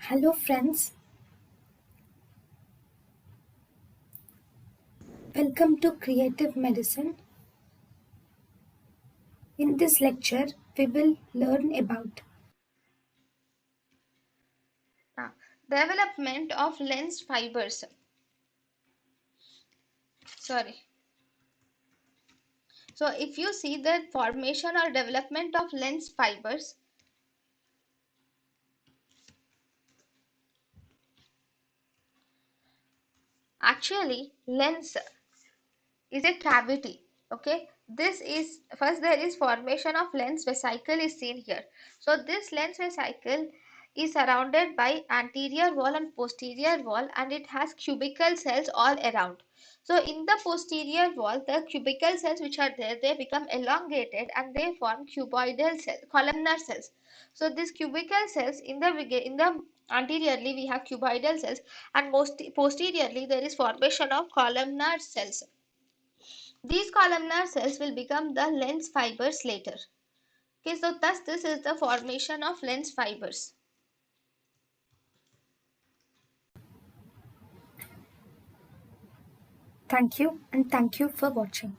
Hello friends, welcome to Creative Medicine. In this lecture, we will learn about Development of lens fibers. Sorry. So if you see the formation or development of lens fibers, actually lens is a cavity. Okay, this is first there is formation of lens vesicle is seen here. So this lens vesicle is surrounded by anterior wall and posterior wall, and it has cubical cells all around. So in the posterior wall, the cubical cells which are there, they become elongated and they form cuboidal cells, columnar cells. So these cubical cells in the anteriorly we have cuboidal cells, and most posteriorly there is formation of columnar cells. These columnar cells will become the lens fibers later. Okay, so thus this is the formation of lens fibers. thank you and thank you for watching.